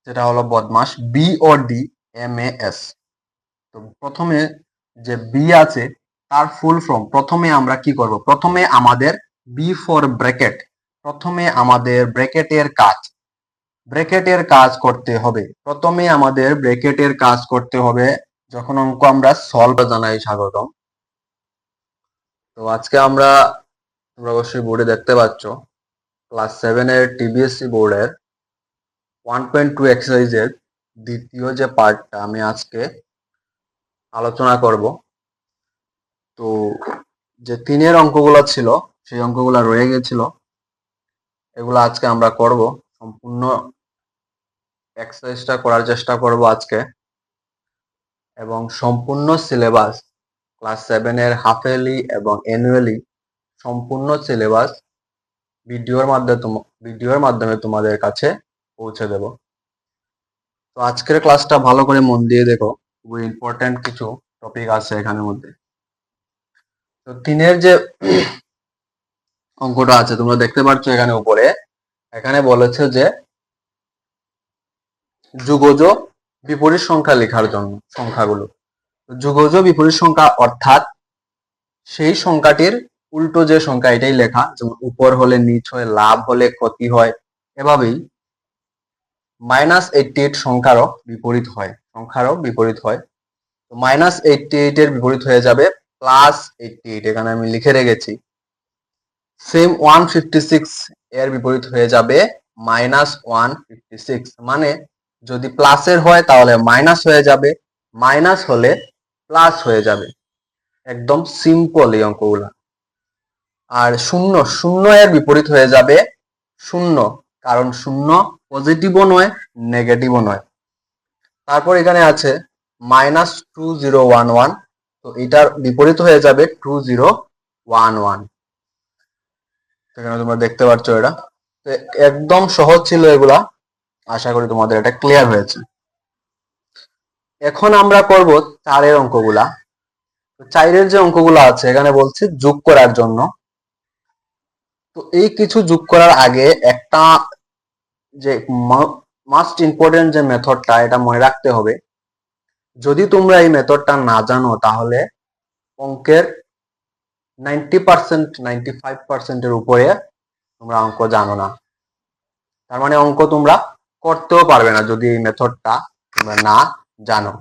যেটা হলো বদমাস, BODMAS। তো প্রথমে যে বি আছে তার ফুল ফর্ম প্রথমে আমরা কি করব, প্রথমে আমাদের বি ফর ব্র্যাকেট, প্রথমে আমাদের ব্র্যাকেটের কাজ করতে হবে, প্রথমে আমাদের ব্র্যাকেটের কাজ করতে হবে। যখন অঙ্ক আমরা সলভ, জানাই স্বাগতম। তো আজকে তোমরা অবশ্যই বোর্ডে দেখতে পাচ্ছ ক্লাস 7 এর টিবিএসসি বোর্ডের 1.2 এক্সারসাইজের দ্বিতীয় যে পার্টটা আমি আজকে আলোচনা করব। তো যে 3 এর অঙ্কগুলো ছিল সেই অঙ্কগুলো রয়ে গেছিল, এগুলো আজকে আমরা করব। সম্পূর্ণ এক্সারসাইজটা করার চেষ্টা করব আজকে, এবং সম্পূর্ণ সিলেবাস ক্লাস 7 এর হাফ ইয়ারলি এবং অ্যানুয়ালি সম্পূর্ণ সিলেবাস ভিডিওর মাধ্যমে তোমাদের কাছে পৌঁছে দেব। তো আজকের ক্লাসটা ভালো করে মন দিয়ে দেখো, খুবই ইম্পর্টেন্ট কিছু টপিক আছে এখানের মধ্যে। তো 3 এর যে অঙ্কটা আছে তোমরা দেখতে পাচ্ছ এখানে উপরে, এখানে বলেছে যে যুগজ বিপরীত সংখ্যা লেখার জন্য সংখ্যাগুলো। যুগজ বিপরীত সংখ্যা অর্থাৎ সেই সংখ্যাটির উল্টো যে সংখ্যা, এটাই লেখা। যেমন উপর হলে নিচ হয়, লাভ হলে ক্ষতি হয়, এভাবেই -88 সংখ্যারও বিপরীত হয়। তো -88 এর বিপরীত হয়ে যাবে +88, এখানে আমি লিখে রেখেছি। সেম 156 এর বিপরীত হয়ে যাবে -156। মানে যদি প্লাসের হয় তাহলে মাইনাস হয়ে যাবে, মাইনাস হলে প্লাস হয়ে যাবে। একদম সিম্পল এই অঙ্কগুলা। আর শূন্য এর বিপরীত হয়ে যাবে শূন্য, কারণ শূন্য পজিটিভও নয় নেগেটিভও নয়। তারপর এখানে আছে -2011, তো এটার বিপরীত হয়ে যাবে 2011। এখানে তোমরা দেখতে পাচ্ছ এটা। তো একদম সহজ ছিল এগুলা, আশা করি তোমাদের এটা ক্লিয়ার হয়েছে। এখন আমরা করব 4 এর অঙ্কগুলা। 4 এর যে অঙ্কগুলো আছে এখানে বলছে যোগ করার জন্য। তো এই কিছু যোগ করার আগে একটা যে মাস্ট ইম্পর্টেন্ট যে মেথডটা, এটা মনে রাখতে হবে। যদি তোমরা এই মেথডটা না জানো তাহলে অঙ্কের 90%, 95% এর উপরে তোমরা অঙ্ক জানো না। তার মানে অঙ্ক তোমরা করতেও পারবে না যদি এই মেথডটা তোমরা না জানো।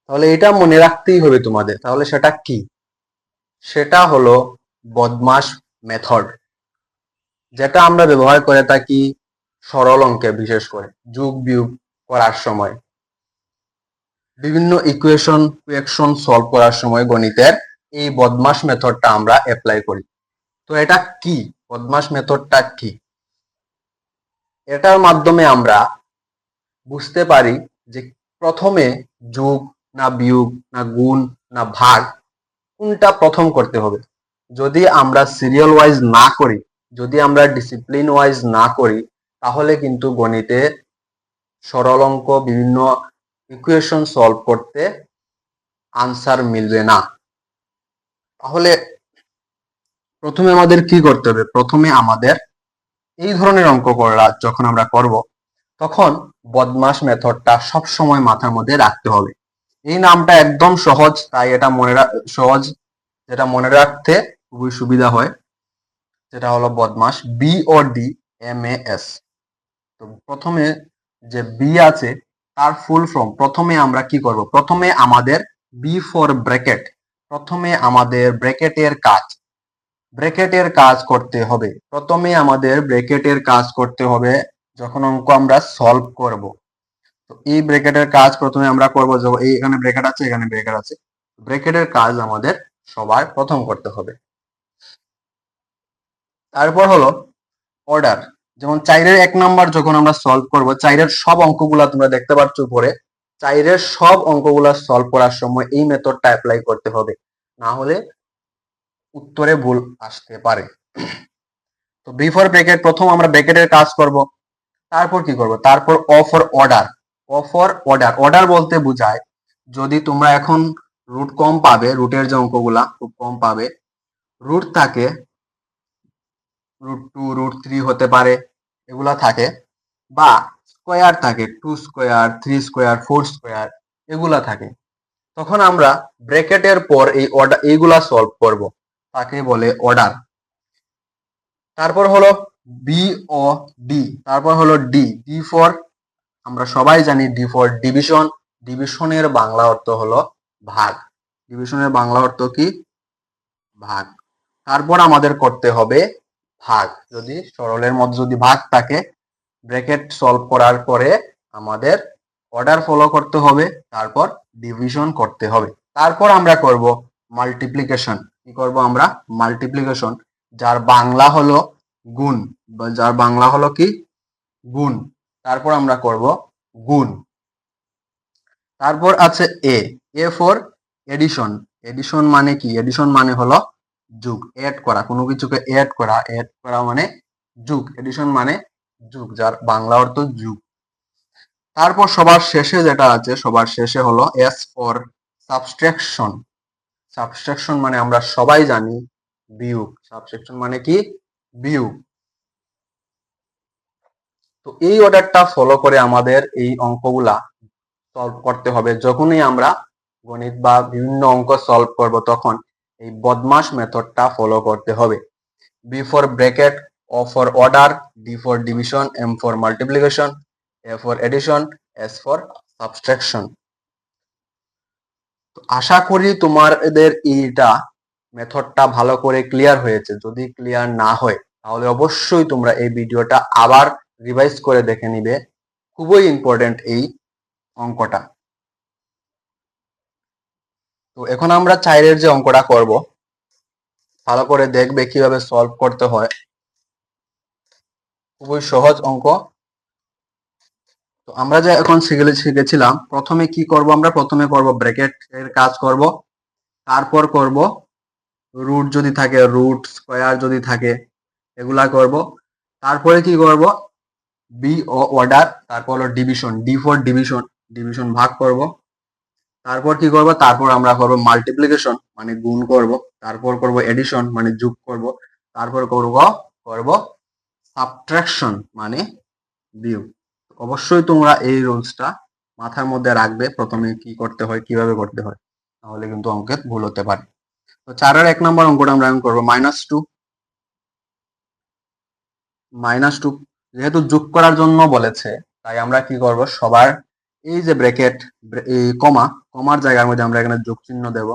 তাহলে এটা মনে রাখতেই হবে তোমাদের। তাহলে সেটা কি? সেটা হলো বদমাস মেথড, যেটা আমরা ব্যবহার করে থাকি সরল অঙ্কে, বিশেষ করে যোগ বিয়োগ করার সময়, বিভিন্ন ইকুয়েশন সলভ করার সময় গণিতের এই বদমাস মেথডটা আমরা অ্যাপ্লাই করি। তো এটা কি, বদমাস মেথডটা কি? এটার মাধ্যমে আমরা বুঝতে পারি যে প্রথমে যোগ না বিয়োগ না গুণ না ভাগ কোনটা প্রথম করতে হবে। যদি আমরা সিরিয়াল ওয়াইজ না করি, যদি আমরা ডিসিপ্লিন ওয়াইজ না করি, তাহলে কিন্তু গণিতে সরল অঙ্ক, বিভিন্ন ইকুয়েশন সলভ করতে আনসার মিলবে না। তাহলে প্রথমে আমাদের কি করতে হবে? প্রথমে আমাদের এই ধরনের অঙ্ক যখন আমরা করব, তখন বদমাস মেথডটা সব সময় মাথার মধ্যে রাখতে হবে। এই নামটা একদম সহজ, তাই এটা সহজ, যেটা মনে রাখতে খুবই সুবিধা হয়, যেটা হলো বদমাস, BODMAS। তো প্রথমে যে বি আছে তার ফুল ফর্ম প্রথমে আমরা কি করব, প্রথমে আমাদের বি ফর ব্র্যাকেট, প্রথমে আমাদের ব্র্যাকেটের কাজ করতে হবে, প্রথমে আমাদের ব্র্যাকেটের কাজ করতে হবে যখন অঙ্ক আমরা সলভ করব। তো এই ব্র্যাকেটের কাজ প্রথমে আমরা করব, এই এখানে ব্র্যাকেট আছে, এখানে ব্র্যাকেট আছে, ব্র্যাকেটের কাজ আমাদের সবার প্রথম করতে হবে। তারপর হলো অর্ডার। যেমন 4 এর 1 নাম্বার যখন আমরা সলভ করব, 4 এর সব অঙ্কগুলা তোমরা দেখতে পাচ্ছ উপরে, 4 এর সব অঙ্কগুলা সলভ করার সময় এই মেথডটা অ্যাপ্লাই করতে হবে, না হলে উত্তরে ভুল আসতে পারে। তো বি ফর ব্র্যাকেট, প্রথম আমরা ব্র্যাকেটের কাজ করব। তারপর কি করব? তারপর ও ফর অর্ডার। অর্ডার বলতে বোঝায় যদি তোমরা এখন রুট কম পাবে, রুটের যে অঙ্কগুলা খুব কম পাবে, রুট থাকে √2, √3 হতে পারে, এগুলা থাকে, বা স্কোয়ার থাকে, 2 স্কোয়ার, 3 স্কোয়ার, 4 স্কোয়ার, এগুলা থাকে, তখন আমরা ব্র্যাকেটের পর এই অর্ডার এইগুলা সলভ করব, তাকে বলে অর্ডার। তারপর হলো বি ও ডি, তারপর হলো ডি, ডি ফর আমরা সবাই জানি ডি ফর ডিভিশন, ডিভিশনের বাংলা অর্থ হলো ভাগ, ডিভিশনের বাংলা অর্থ কি? ভাগ। তারপর আমাদের করতে হবে ভাগ, যদি সরলের মধ্যে যদি ভাগ থাকে ব্র্যাকেট সলভ করার পরে আমাদের অর্ডার ফলো করতে হবে, তারপর ডিভিশন করতে হবে, তারপর আমরা করব মাল্টিপ্লিকেশন। কি করব আমরা? মাল্টিপ্লিকেশন, যার বাংলা হলো গুণ, যার বাংলা হলো কি? গুণ। তারপর আমরা করব গুণ। তারপর আছে এ, এ ফর এডিশন, এডিশন মানে কি? এডিশন মানে হলো যোগ, এড করা, কোনো কিছুকে এড করা, এড করা মানে যোগ, এডিশন মানে যোগ, যার বাংলা অর্থ যোগ। তারপর সবার শেষে যেটা আছে, সবার শেষে হলো এস ফর সাবট্রাকশন, সাবট্রাকশন মানে আমরা সবাই জানি বিয়োগ, সাবট্রাকশন মানে কি? বিয়োগ। তো এই অর্ডারটা ফলো করে আমাদের এই অঙ্কগুলা সলভ করতে হবে। যখনই আমরা গণিত বা বিভিন্ন অঙ্ক সলভ করব তখন এই বদমাস মেথডটা ফলো করতে হবে। B for bracket, O for order, D for division, M for multiplication, A for addition, S for subtraction. তো আশা করি তোমাদের এইটা মেথডটা ভালো করে ক্লিয়ার হয়েছে। যদি ক্লিয়ার না হয় তাহলে অবশ্যই তোমরা এই ভিডিওটা আবার রিভাইজ করে দেখে নিবে, খুবই ইম্পর্টেন্ট এই অঙ্কটা। তো এখন আমরা চাইরের যে অঙ্কটা করব, ভালো করে দেখবে কিভাবে সলভ করতে হয়, খুবই সহজ অঙ্ক। তো আমরা যে এখন শিখেছিলাম, প্রথমে কি করব আমরা? প্রথমে করব ব্র্যাকেট এর কাজ করব, তারপর করব রুট যদি থাকে, রুট স্কয়ার যদি থাকে এগুলা করব, তারপরে কি করব? বি ও অর্ডার, তারপর হলো division, D for division, division ভাগ করব, তারপর কি করব? তারপর আমরা করব মাল্টিপ্লিকেশন মানে গুণ করব, তারপর করব এডিশন মানে যোগ করব, তারপর করব করব সাবট্রাকশন মানে বিয়োগ। অবশ্যই তোমরা এই রুলসটা মাথার মধ্যে রাখবে, প্রথমে কি করতে হয়, কিভাবে করতে হয়, তাহলে কিন্তু অঙ্কের ভুল হতে পারে। তো 4-এর 1 নম্বর অঙ্কটা আমরা এখন করব -2, -2 যেহেতু যোগ করার জন্য বলেছে, তাই আমরা কি করব? সবার এই যে ব্র্যাকেট, এই কমা, কমার জায়গার মধ্যে আমরা এখানে যোগ চিহ্ন দেব,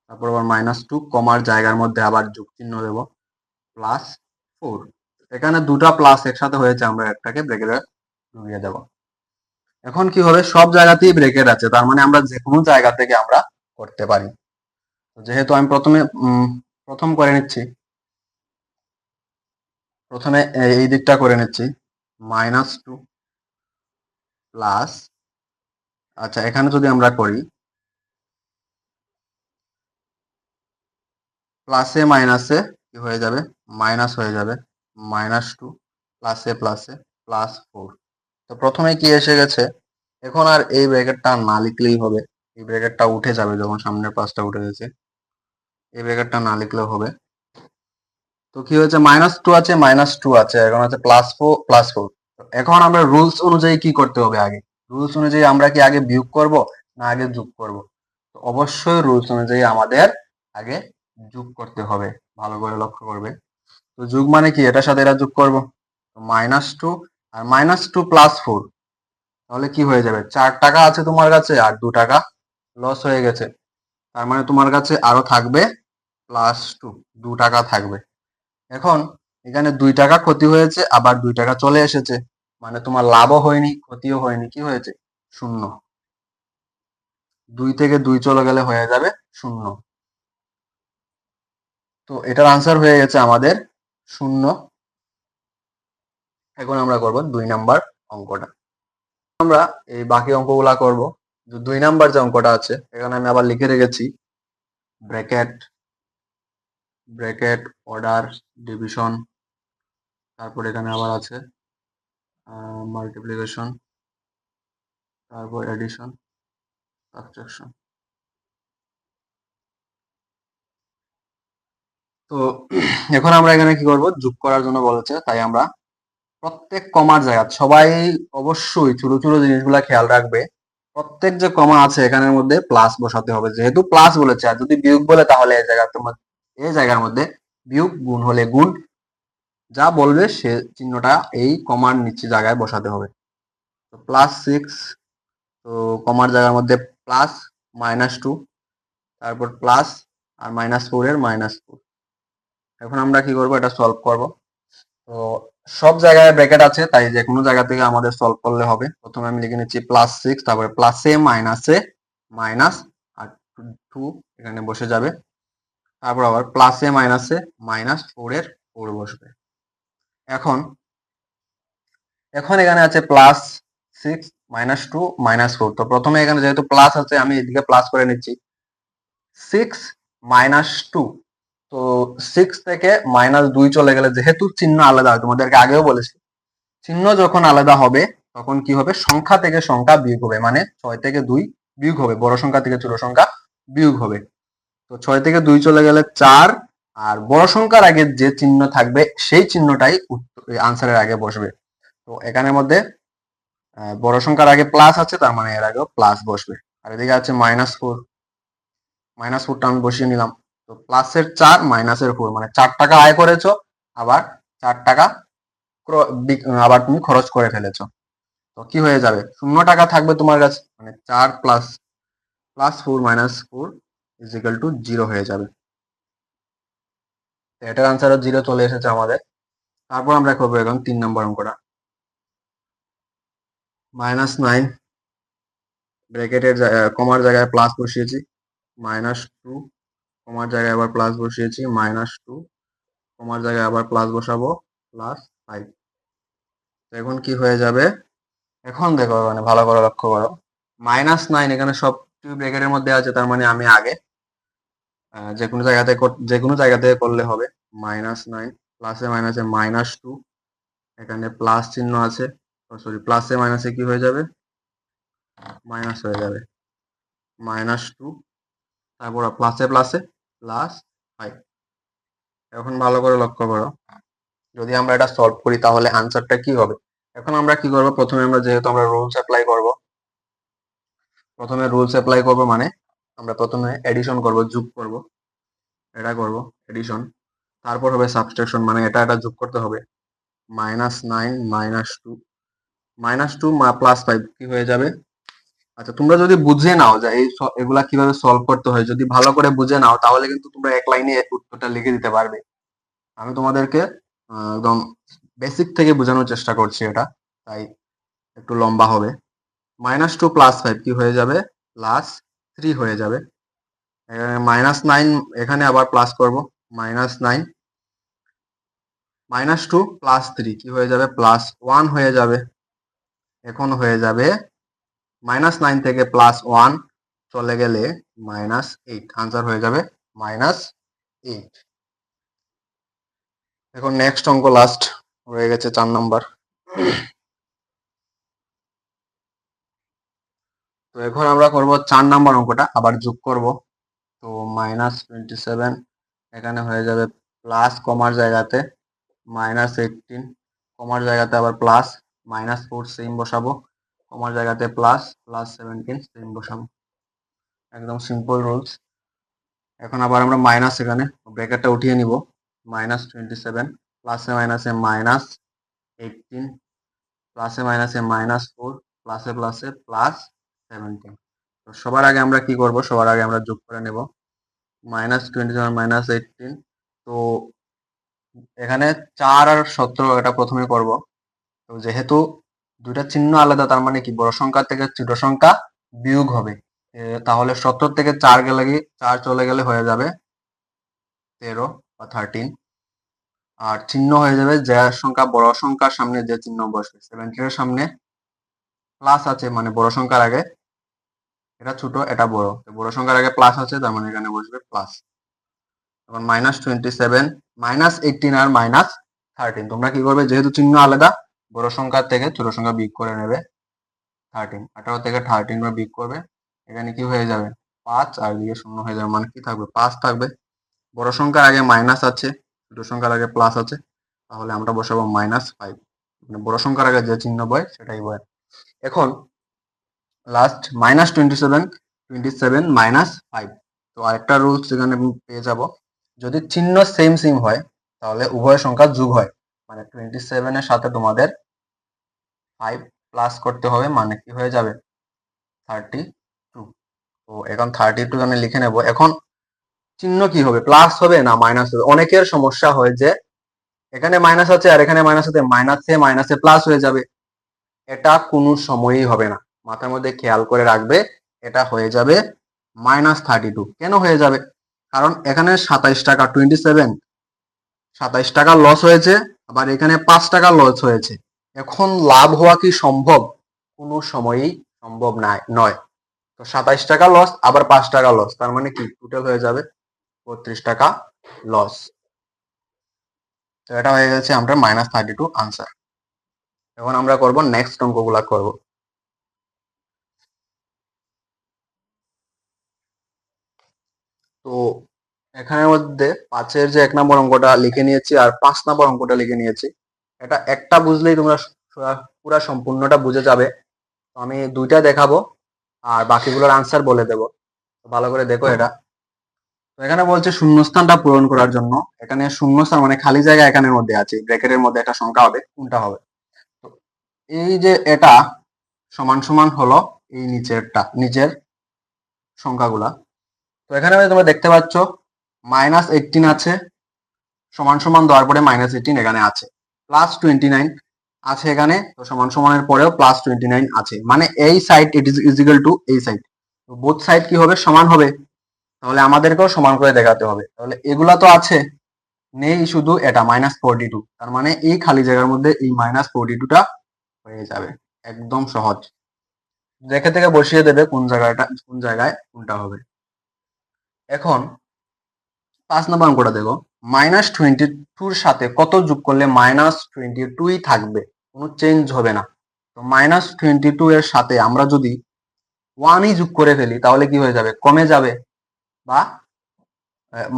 তারপর আবার -2 কমার জায়গার মধ্যে আবার যোগ চিহ্ন দেব, +4। এখানে দুটা প্লাস একসাথে হয়েছে, আমরা একটাকে ব্র্যাকেটে ঢুকিয়ে দেব। এখন কি হবে? সব জায়গাতেই ব্র্যাকেট আছে, তার মানে আমরা যে কোনো জায়গা থেকে আমরা করতে পারি। যেহেতু আমি প্রথম করে নিচ্ছি, প্রথমে এই দিকটা করে নিচ্ছি, -2 প্লাস, আচ্ছা এখানে যদি আমরা করি প্লাসে মাইনাসে কি হয়ে যাবে? মাইনাস হয়ে যাবে, -2 প্লাসে প্লাসে +4। তো প্রথমে কি এসে গেছে, এখন আর এই ব্র্যাকেটটা না লিখলেই হবে, এই ব্র্যাকেটটা উঠে যাবে, যখন সামনের প্লাসটা উঠে গেছে এই ব্র্যাকেটটা না লিখলেও হবে। তো কি হয়েছে? -2 আছে, -2 আছে, এখন আছে +4। এখন আমরা রুলস অনুযায়ী কি করতে হবে? আগে রুলস অনুযায়ী আমরা কি আগে বিয়োগ করব না আগে যোগ করব? তো অবশ্যই রুলস অনুযায়ী আমাদের আগে যোগ করতে হবে, ভালো করে লক্ষ্য করবে। তো যোগ মানে কি? এটার সাথে এটা যোগ করব, -2 আর -2 +4, তাহলে কি হয়ে যাবে? 4 টাকা আছে তোমার কাছে আর 2 টাকা লস হয়ে গেছে, তার মানে তোমার কাছে আরো থাকবে +2, 2 টাকা থাকবে। এখন এখানে 2 টাকা ক্ষতি হয়েছে, আবার 2 টাকা চলে এসেছে, মানে তোমার লাভও হয়নি ক্ষতিও হয়নি, কি হয়েছে? 0। 2 থেকে 2 চলে গেলে হয়ে যাবে 0। তো এটার আনসার হয়ে গেছে আমাদের 0। এখন আমরা করব 2 নাম্বার অঙ্কটা। আমরা এই বাকি অঙ্কগুলা করব। 2 নাম্বার যে অঙ্কটা আছে এখানে আমি আবার লিখে রেখেছি ব্র্যাকেট, ব্র্যাকেট অর্ডার ডিভিশন, তারপর এখানে আবার আছে মাল্টিপ্লিকেশন, তারপর এডিশন, সাবট্রাকশন। তো এখন আমরা এখানে কি করব? যোগ করার জন্য বলেছে, তাই আমরা প্রত্যেক কমার জায়গা সবাই অবশ্যই ছোট ছোট জিনিসগুলা খেয়াল রাখবে। প্রত্যেক যে কমা আছে এখানের মধ্যে প্লাস বসাতে হবে, যেহেতু প্লাস বলেছে। আর যদি বিয়োগ বলে তাহলে এই জায়গার মধ্যে বিয়োগ, গুণ হলে গুণ, যা বলবে সে চিহ্নটা এই কমার নিচে জায়গায় বসাতে হবে। তো +6, তো কমার জায়গার মধ্যে প্লাস, -2, তারপর প্লাস আর -4 এর -4। এখন আমরা কি করব, এটা সলভ করব। তো সব জায়গায় ব্র্যাকেট আছে, তাই যে কোনো জায়গা থেকে আমাদের সলভ করলে হবে। প্রথমে আমি লিখে নিচ্ছি +6, তারপরে প্লাসে মাইনাসে মাইনাস আর 2 এখানে বসে যাবে। তারপর আবার প্লাসে মাইনাসে -4 এর 4 বসবে। এখন এখানে আছে +6 -2 -4। তো প্রথমে এখানে যেহেতু প্লাস আছে আমি এদিকে প্লাস করে নিচ্ছি 6 -2। তো 6 থেকে -2 চলে গেলে যেহেতু চিহ্ন আলাদা হয়, তোমাদেরকে আগেও বলেছি চিহ্ন যখন আলাদা হবে তখন কি হবে, সংখ্যা থেকে সংখ্যা বিয়োগ হবে, মানে 6 থেকে 2 বিয়োগ হবে, বড় সংখ্যা থেকে ছোট সংখ্যা বিয়োগ হবে। তো 6 থেকে 2 চলে গেলে 4, আর বড় সংখ্যার আগে যে চিহ্ন থাকবে সেই চিহ্নটাই আনসারের আগে বসবে। তো এখানের মধ্যে বড় সংখ্যার আগে প্লাস আছে, তার মানে এর আগেও প্লাস বসবে। আর এদিকে আছে -4, -4টা আমি বসিয়ে নিলাম। তো প্লাসের 4 মাইনাসের 4, মানে 4 টাকা আয় করেছো, আবার 4 টাকা আবার তুমি খরচ করে ফেলেছো। তো কি হয়ে যাবে, 0 টাকা থাকবে তোমার কাছে, মানে 4 +4 -4 0 হয়ে যাবে। এটার আনসারও 0 চলে এসেছে আমাদের। তারপর আমরা করবো এখন 3 নম্বর অঙ্কটা। -9 ব্র্যাকেটের কমার জায়গায় প্লাস বসিয়েছি, -2 কমার জায়গায় আবার প্লাস বসিয়েছি, -2 কমার জায়গায় আবার প্লাস বসাবো, +5। এখন কি হয়ে যাবে, এখন দেখো মানে ভালো করে লক্ষ্য করো, -9 এখানে সব ব্র্যাকেটের মধ্যে আছে, তার মানে আমি আগে যে কোনো জায়গাতে করলে হবে। -9 প্লাসে মাইনাসে -2, এখানে প্লাস চিহ্ন আছে, সরি প্লাসে মাইনাসে কি হয়ে যাবে, মাইনাস হয়ে যাবে, -2, তারপর প্লাসে প্লাসে +5। এখন ভালো করে লক্ষ্য করো, যদি আমরা এটা সলভ করি তাহলে আনসারটা কি হবে। এখন আমরা কি করব, প্রথমে আমরা যেহেতু আমরা রুলস অ্যাপ্লাই করব, মানে আমরা প্রথমে এডিশন করব, যোগ করব, এটা করব এডিশন, তারপর হবে সাবট্রাকশন, মানে এটা যোগ করতে হবে। -9 -2 +5 কি হয়ে যাবে। আচ্ছা, তোমরা যদি বুঝে নাও যে এগুলা কিভাবে সলভ করতে হয়, যদি ভালো করে বুঝে নাও তাহলে কিন্তু তোমরা এক লাইনে উত্তরটা লিখে দিতে পারবে। আমি তোমাদেরকে একদম বেসিক থেকে বোঝানোর চেষ্টা করছি, এটা তাই একটু লম্বা হবে। -2 +5 কি হয়ে যাবে, +3 হয়ে যাবে। -9 এখানে আবার প্লাস করব, -9 -2 +3 কি হয়ে যাবে, +1 হয়ে যাবে। এখন হয়ে যাবে -9 থেকে +1 চলে গেলে -8, আনসার হয়ে যাবে -8। এখন নেক্সট অঙ্ক, লাস্ট রয়ে গেছে 4 নাম্বার। তো এখন আমরা করব 4 নাম্বার অঙ্কটা, আবার যোগ করব। তো -27 এখানে হয়ে যাবে প্লাস, কমার জায়গাতে -18, কমার জায়গাতে আবার প্লাস, -4 সেম বসাবো, কমার জায়গাতে প্লাস, +17 সেম বসাবো, একদম সিম্পল রুলস। এখন আবার আমরা মাইনাস, এখানে ব্র্যাকেটটা উঠিয়ে নিব, -27 প্লাসে মাইনাসে -18, প্লাসে মাইনাসে -4, প্লাসে প্লাসে +17। তো সবার আগে আমরা কি করব, সবার আগে আমরা যোগ করে নেব, -27 -18। তো এখানে 4 আর 17 এটা প্রথমে করব। তো যেহেতু দুইটা চিহ্ন আলাদা, তার মানে কি বড় সংখ্যা থেকে ছোট সংখ্যা বিয়োগ হবে। তাহলে 17 থেকে 4 গেলে, 4 চলে গেলে হয়ে যাবে 13 বা 13। আর চিহ্ন হয়ে যাবে, যে সংখ্যা বড় সংখ্যার সামনে যে চিহ্ন বসবে, 17 এর সামনে প্লাস আছে, মানে বড় সংখ্যার আগে, এটা ছোট এটা বড়, বড় সংখ্যার আগে প্লাস আছে, তার মানে এখানে বসবে প্লাস। এখন -27 -18 আর -13, তোমরা কি করবে, যেহেতু চিহ্ন আলাদা, বড় সংখ্যার থেকে ছোট সংখ্যা বিয়োগ করে নেবে। 13, 18 থেকে 13 বার বিয়োগ করবে, এখানে কি হয়ে যাবে, 5, আর দিকে 0 হয়ে যাবে, মানে কি থাকবে, 5 থাকবে। বড় সংখ্যার আগে মাইনাস আছে, ছোট সংখ্যার আগে প্লাস আছে, তাহলে আমরা বসাবো -5। মানে বড় সংখ্যার আগে যে চিহ্ন বয় সেটাই বয়। এখন লাস্ট -27 -5। তো আরেকটা রুলস এখানে পেয়ে যাব, যদি চিহ্ন সেম সেম হয় তাহলে উভয় সংখ্যা যোগ হয়, মানে 27 এর সাথে তোমাদের 5 প্লাস করতে হবে, মানে কি হয়ে যাবে 32। তো এখন 32 আমি লিখে নেব। এখন চিহ্ন কি হবে, প্লাস হবে না মাইনাস হবে? অনেকের সমস্যা হয় যে এখানে মাইনাস আছে আর এখানে মাইনাস আছে, মাইনাসে মাইনাসে প্লাস হয়ে যাবে। এটা কোনো সময়ই হবে না, মাথার মধ্যে খেয়াল করে রাখবে। এটা হয়ে যাবে -32। কেন হয়ে যাবে? কারণ এখানে 27 টাকা 27 টাকা লস হয়েছে, আবার এখানে 5 টাকা লস হয়েছে। এখন লাভ হওয়া কি সম্ভব? কোনো সময়ই সম্ভব নয়। তো 27 টাকা লস আবার 5 টাকা লস, তার মানে কি টোটাল হয়ে যাবে 32 টাকা লস। তো এটা হয়ে গেছে আমরা -32 আনসার। এখন আমরা করব নেক্সট অঙ্কগুলা করব। তো এখানের মধ্যে 5-এর যে 1 নম্বর অঙ্কটা লিখে নিয়েছি আর 5 নম্বর অঙ্কটা লিখে নিয়েছি। এটা একটা বুঝলেই তোমরা পুরা সম্পূর্ণটা বুঝে যাবে। তো আমি দুইটা দেখাবো আর বাকিগুলোর আনসার বলে দেব। ভালো করে দেখো এটা। তো এখানে বলছে শূন্যস্থানটা পূরণ করার জন্য, এখানে শূন্যস্থান মানে খালি জায়গা এখানের মধ্যে আছে, ব্র্যাকেটের মধ্যে একটা সংখ্যা হবে, কোনটা হবে? তো এই যে এটা সমান সমান হলো এই নিচের সংখ্যাগুলা। তো এখানে তোমরা দেখতে পাচ্ছ -18 আছে, সমান সমান দেওয়ার পরে -18 এখানে আছে, +29 আছে এখানে, তো সমান সমানের পরেও +29 আছে, মানে এই side it is equal to এই সাইড। তো বোথ সাইড কি হবে, সমান হবে। তাহলে আমাদেরকেও সমান করে দেখাতে হবে। তাহলে এগুলা তো আছে, নেই শুধু এটা -42, তার মানে এই খালি জায়গার মধ্যে এই -42টা হয়ে যাবে। একদম সহজ, দেখে থেকে বসিয়ে দেবে কোন জায়গায় কোনটা হবে। এখন 5 নম্বর অঙ্কটা দেখো, -22 সাথে কত যোগ করলে -22 থাকবে, কোনো চেঞ্জ হবে না। তো -22 এর সাথে আমরা যদি 1ই যোগ করে ফেলি তাহলে কি হয়ে যাবে, কমে যাবে, বা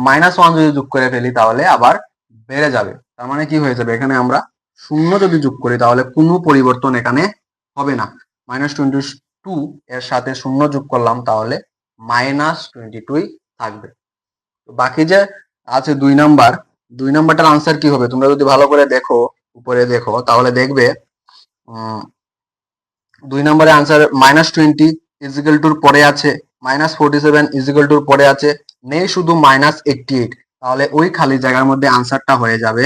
-1 যদি যোগ করে ফেলি তাহলে আবার বেড়ে যাবে। তার মানে কি হয়ে যাবে, এখানে আমরা 0 যদি যোগ করি তাহলে কোনো পরিবর্তন এখানে হবে না। -22 এর সাথে 0 যোগ করলাম তাহলে -22 থাকবে। বাকি যে আছে 2 নাম্বারটার আনসার কি হবে, তোমরা যদি ভালো করে দেখো, উপরে দেখো, তাহলে দেখবে 2 নম্বরের আনসার -20 ইজিক্যাল টুর পরে আছে, -47 ইজিক্যাল টুর পরে আছে, নেই শুধু -88। তাহলে ওই খালি জায়গার মধ্যে আনসারটা হয়ে যাবে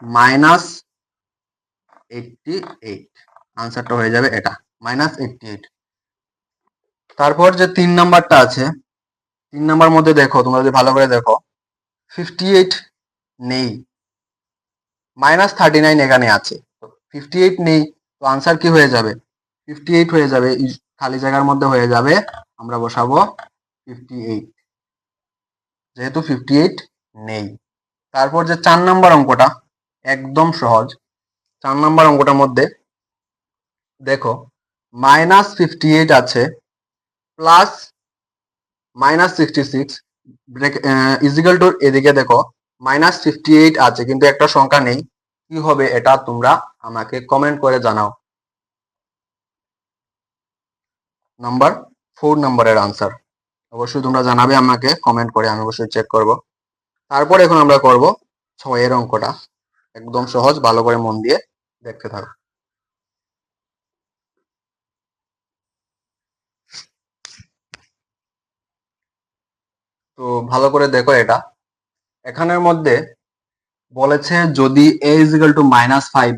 -88। আনসারটা হয়ে যাবে এটা -88। তারপর যে 3 নাম্বারটা আছে, 3 নাম্বার মধ্যে দেখো, তোমরা যদি ভালো করে দেখো, 58 নেই, -39 এখানে আছে, 58 নেই। তো আনসার কি হয়ে যাবে, 58 হয়ে যাবে, খালি জায়গার মধ্যে হয়ে যাবে, আমরা বসাবো 58, যেহেতু 58 নেই। তারপর যে 4 নাম্বার অঙ্কটা একদম সহজ। 4 নাম্বার অঙ্কটার মধ্যে দেখো -58 আছে প্লাস -66 ইজিক্যাল টু, এদিকে দেখো -58 আছে কিন্তু একটা সংখ্যা নেই, কি হবে এটা তোমরা আমাকে কমেন্ট করে জানাও। নাম্বার 4 নাম্বারের আনসার অবশ্যই তোমরা জানাবে আমাকে কমেন্ট করে, আমি অবশ্যই চেক করব। তারপর এখন আমরা করব 6 এর অঙ্কটা, একদম সহজ, ভালো করে মন দিয়ে দেখতে থাকো। তো ভালো করে দেখো এটা, এখানের মধ্যে বলেছে যদি a equal to -5,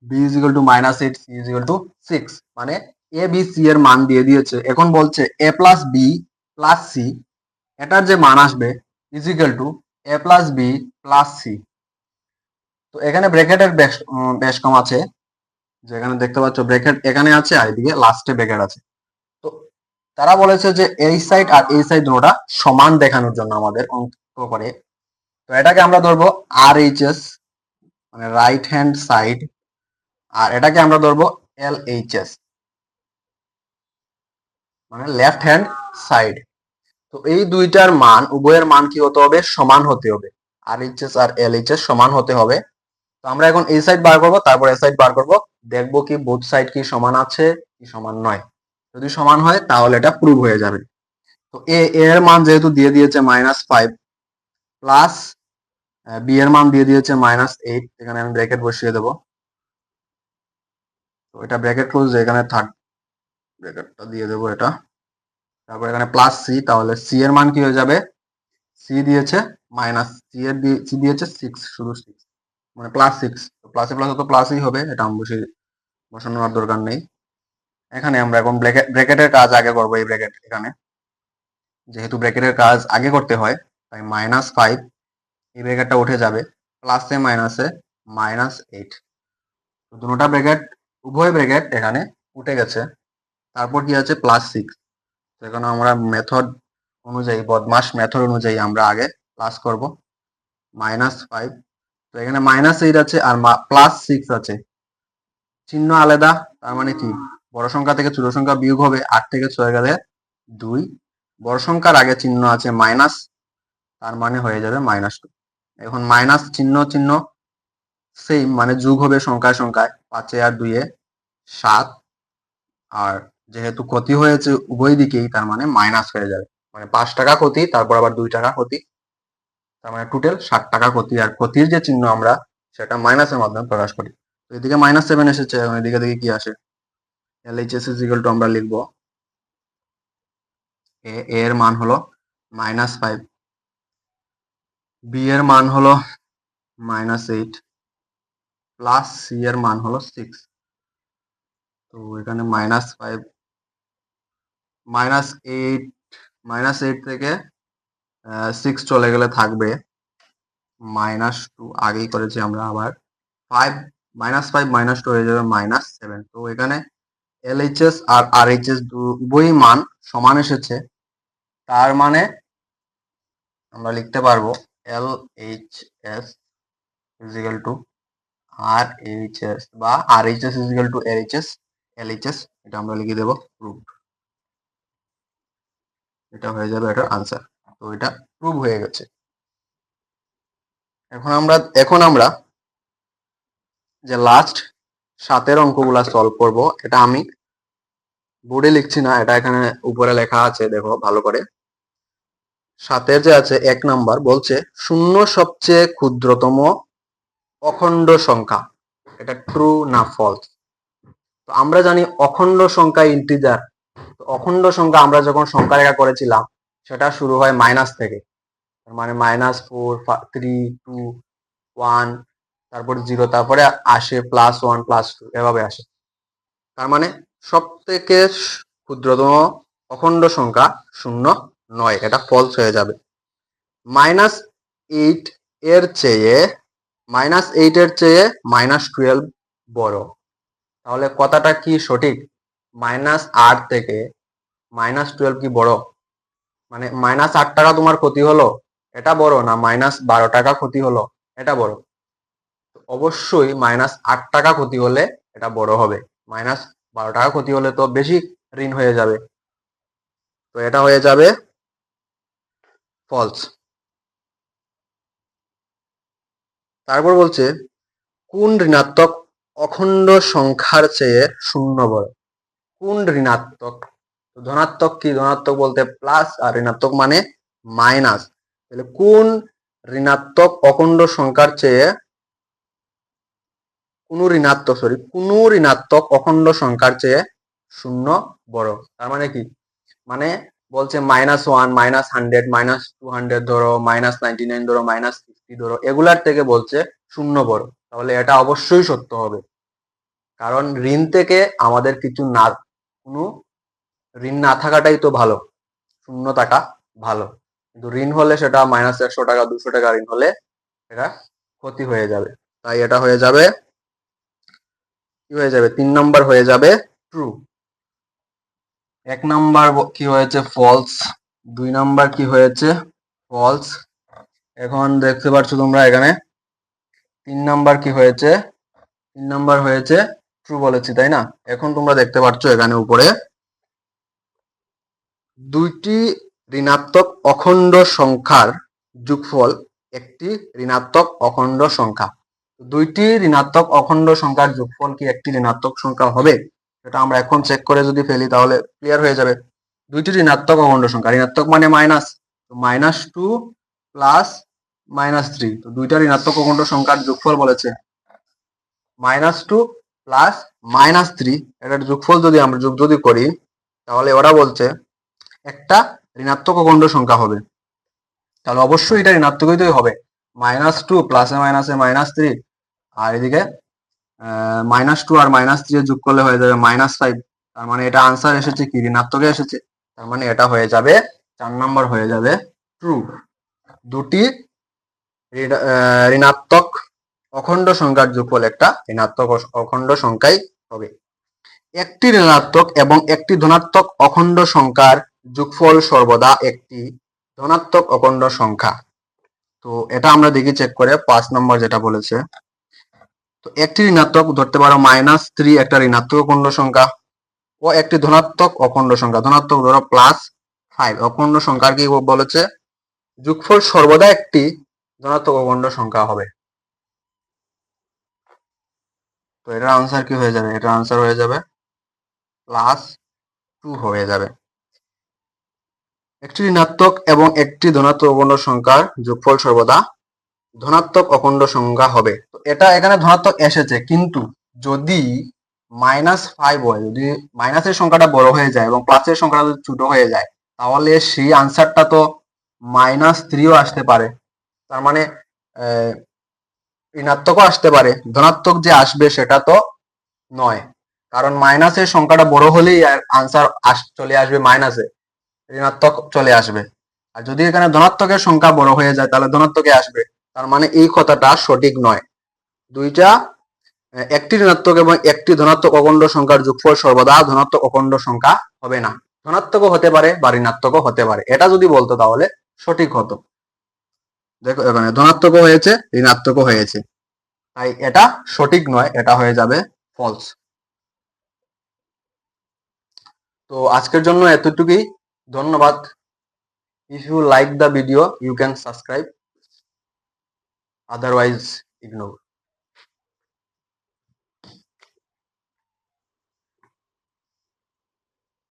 b equal to -8, c equal to 6, মানে a b c এর মান দিয়ে দিয়েছে। এখন বলছে a plus b plus c, এটার যে মান আসবে equal to a plus b plus c। তো এখানে ব্র্যাকেটের বেশ কম আছে, যেখানে দেখতে পাচ্ছ ব্র্যাকেট এখানে আছে আর এদিকে লাস্টে ব্র্যাকেট আছে। তো তারা বলেছে যে এই সাইড আর এই সাইড দুটোটা সমান দেখানোর জন্য আমাদের অঙ্ক করে। তো এটাকে আমরা ধরবো আর এইচ এস, মানে রাইট হ্যান্ড সাইড, আর এটাকে আমরা ধরবো এল এইচ এস, মানে লেফট হ্যান্ড সাইড। তো এই দুইটার মান, উভয়ের মান কি হতে হবে, সমান হতে হবে। আর এইচ এস আর এল এইচ এস সমান হতে হবে। তো আমরা এখন এই সাইড বার করব, তারপর এই সাইড বার করব, দেখবো কি বোথ সাইড কি সমান আছে কি সমান নয়। যদি সমান হয় তাহলে এটা প্রুভ হয়ে যাবে। তো এর মান যেহেতু দিয়ে দিয়েছে -5 প্লাস বি এর মান দিয়ে দিয়েছে -8, এখানে আমি ব্র্যাকেট বসিয়ে দেব। তো এটা ব্র্যাকেট ক্লোজ, এখানে থার্ড ব্র্যাকেটটা দিয়ে দেবো এটা, তারপর এখানে প্লাস সি, তাহলে সি এর মান কি হয়ে যাবে, সি দিয়েছে সি দিয়েছে 6, শুধু 6 মানে +6, তো প্লাসে প্লাসে তো প্লাসই হবে, এটা আমি বসানোর দরকার নেই। এখানে আমরা এখন ব্র্যাকেটের কাজ আগে করবো, এই ব্র্যাকেট এখানে যেহেতু ব্র্যাকেটের কাজ আগে করতে হয় তাই -5 এই ব্র্যাকেটটা উঠে যাবে, প্লাসে মাইনাসে -8, তো দুটোটা ব্র্যাকেট উভয় ব্র্যাকেট এখানে উঠে গেছে। তারপর কি আছে +6, সেখানে আমরা মেথড অনুযায়ী, বদমাস মেথড অনুযায়ী আমরা আগে প্লাস করব, -5, তো এখানে -8 আছে আর +6 আছে, চিহ্ন আলাদা, তার মানে কি বড় সংখ্যা থেকে ছোট সংখ্যা বিয়োগ হবে, 8 থেকে 6 গেলে 2, বড় সংখ্যার আগে চিহ্ন আছে মাইনাস, তার মানে হয়ে যাবে -2। এখন মাইনাস চিহ্ন চিহ্ন সেম, মানে যোগ হবে সংখ্যায় সংখ্যায়, 5 আর 2 7, আর যেহেতু ক্ষতি হয়েছে উভয় দিকেই তার মানে মাইনাস হয়ে যাবে, মানে 5 টাকা ক্ষতি, তারপর আবার 2 টাকা ক্ষতি, তার মানে টোটাল 60 টাকা ক্ষতি। আর ক্ষতির যে চিহ্ন আমরা সেটা মাইনাসের মাধ্যমে প্রকাশ করি। তো এদিকে -7 এসেছে, এবং এদিকে দেখি কি আসে। LHS ইকুয়াল টু আমরা লিখবো এ এর মান হলো -5, বি এর মান হলো -8 প্লাস সি এর মান হলো 6। তো এখানে -5 -8 থেকে 6 চলে গেলে থাকবে -2, আগেই করেছি আমরা, আবার 5 -5 -2 হয়ে যাবে -7। তো এখানে LHS আর RHS উভয়ই মান সমান এসেছে, তার মানে আমরা লিখতে পারবো LHS ইকুয়াল টু RHS বা RHS ইকুয়াল টু LHS, এটা আমরা লিখে দেব প্রুভ, এটা হয়ে যাবে এটার আনসার। তো এটা প্রুভ হয়ে গেছে। এখন আমরা যে লাস্ট 7 অঙ্কগুলা সলভ করব, এটা আমি বোর্ডে লিখছি না, এটা এখানে উপরে লেখা আছে, দেখো ভালো করে। 7 যে আছে 1 নাম্বার বলছে 0 সবচেয়ে ক্ষুদ্রতম অখণ্ড সংখ্যা, এটা ট্রু না ফলস। তো আমরা জানি অখণ্ড সংখ্যা ইন্টিজার, তো অখণ্ড সংখ্যা আমরা যখন সংখ্যা রেখা করেছিলাম সেটা শুরু হয় মাইনাস থেকে, মানে -4 3 2 1, তারপর 0, তারপরে আসে +1 +2, এভাবে আসে। তার মানে সব থেকে ক্ষুদ্রতম অখণ্ড সংখ্যা 0 নয়, এটা ফলস হয়ে যাবে। -8 এর চেয়ে -12 বড়, তাহলে কথাটা কি সঠিক? -8 থেকে -12 কি বড়? মানে -8 টাকা তোমার ক্ষতি হলো, এটা বড়, না -12 টাকা ক্ষতি হলো এটা বড়? অবশ্যই -8 টাকা ক্ষতি হলে এটা বড় হবে, -12 টাকা ক্ষতি হলে তো বেশি ঋণ হয়ে যাবে, তো এটা হয়ে যাবে ফলস। তারপর বলছে কোন ঋণাত্মক অখণ্ড সংখ্যার চেয়ে 0 বড়? কোন ঋণাত্মক? ধনাত্মক কি? ধনাত্মক বলতে প্লাস, আর ঋণাত্মক মানে মাইনাস। তাহলে কোন ঋণাত্মক অখণ্ড সংখ্যার চেয়ে কোন ঋণাত্মক অখণ্ড সংখ্যার চেয়ে 0 বড়? তার মানে কি? মানে বলছে -1 -100 -200 ধরো, -99 ধরো, -50 ধরো, এগুলার থেকে বলছে 0 বড়, তাহলে এটা অবশ্যই সত্য হবে। কারণ ঋণ থেকে আমাদের কিছু না, কোনো ঋণ না থাকাটাই তো ভালো, 0 টাকা ভালো, কিন্তু ঋণ হলে সেটা -100 টাকা 200 টাকা ঋণ হলে এটা ক্ষতি হয়ে যাবে। তাই এটা হয়ে যাবে, কি হয়ে যাবে? 3 নাম্বার হয়ে যাবে ট্রু। 1 নাম্বার কি হয়েছে? ফলস। 2 নাম্বার কি হয়েছে? ফলস। এখন দেখতে পাচ্ছ তোমরা এখানে 3 নাম্বার কি হয়েছে? 3 নাম্বার হয়েছে ট্রু বলেছি, তাই না? এখন তোমরা দেখতে পাচ্ছ এখানে উপরে দুইটি ঋণাত্মক অখণ্ড সংখ্যার যোগফল একটি ঋণাত্মক অখণ্ড সংখ্যা। দুইটি ঋণাত্মক অখণ্ড সংখ্যার যোগফল কি একটি ঋণাত্মক সংখ্যা হবে? এটা আমরা এখন চেক করে যদি ফেলি তাহলে ক্লিয়ার হয়ে যাবে। দুইটি ঋণাত্মক অখণ্ড সংখ্যা, ঋণাত্মক মানে মাইনাস, -2 প্লাস -3, তো দুইটা ঋণাত্মক অখণ্ড সংখ্যার যোগফল বলেছে -2 প্লাস -3, এটার যোগফল যদি আমরা যোগ যদি করি তাহলে ওরা বলছে একটা ঋণাত্মক অখণ্ড সংখ্যা হবে, তাহলে অবশ্যই এটা ঋণাত্মকই হবে। -2 প্লাসে মাইনাসে -3, আর এদিকে -2 আর -3 যোগ করলে হয়ে যাবে -5, তার মানে এটা আনসার এসেছে কি ঋণাত্মকে এসেছে, তার মানে এটা হয়ে যাবে 4 নম্বর হয়ে যাবে ট্রু। দুটি ঋণাত্মক অখণ্ড সংখ্যার যোগফল একটা ঋণাত্মক অখণ্ড সংখ্যাই হবে। একটি ঋণাত্মক এবং একটি ধনাত্মক অখণ্ড সংখ্যার যোগফল সর্বদা একটি ধনাত্মক অখণ্ড সংখ্যা। তো এটা আমরা দেখি চেক করে 5 নম্বর যেটা বলেছে। তো একটি ঋণাত্মক ধরতে পারো -3 একটা ঋণাত্মক অখণ্ড সংখ্যা, ও একটি ধনাত্মক অখণ্ড সংখ্যা, ধনাত্মক ধরো +5, অখণ্ড সংখ্যার কি বলেছে যোগফল সর্বদা একটি ধনাত্মক অখণ্ড সংখ্যা হবে। তো এটার আনসার কি হয়ে যাবে? এটার আনসার হয়ে যাবে +2 হয়ে যাবে। একটি ঋণাত্মক এবং একটি ধনাত্মক অখণ্ড সংখ্যার যোগফল সর্বদা ধনাত্মক অখণ্ড সংখ্যা হবে। তো এটা এখানে ধনাত্মক এসেছে, কিন্তু যদি -5 হয়, যদি মাইনাসের সংখ্যাটা বড় হয়ে যায় এবং প্লাসের সংখ্যাটা যদি ছোট হয়ে যায়, তাহলে সেই আনসারটা তো -3ও আসতে পারে, তার মানে ঋণাত্মকও আসতে পারে, ধনাত্মক যে আসবে সেটা তো নয়, কারণ মাইনাসের সংখ্যাটা বড় হলেই আনসার চলে আসবে মাইনাসে, ঋণাত্মক চলে আসবে। আর যদি এখানে ধনাত্মকের সংখ্যা বড় হয়ে যায় তাহলে ধনাত্মকে আসবে, তার মানে এই কথাটা সঠিক নয়। দুইটা একটি ঋণাত্মক এবং একটি ধনাত্মক অখণ্ড সংখ্যার যোগফল সর্বদা ধনাত্মক অখণ্ড সংখ্যা হবে না, ধনাত্মকও হতে পারে বা ঋণাত্মকও হতে পারে, এটা যদি বলতো তাহলে সঠিক হতো। দেখো এখানে ধনাত্মকও হয়েছে ঋণাত্মকও হয়েছে, তাই এটা সঠিক নয়, এটা হয়ে যাবে ফলস। তো আজকের জন্য এতটুকুই, ধন্যবাদ। If you like the video, you can subscribe, otherwise ignore.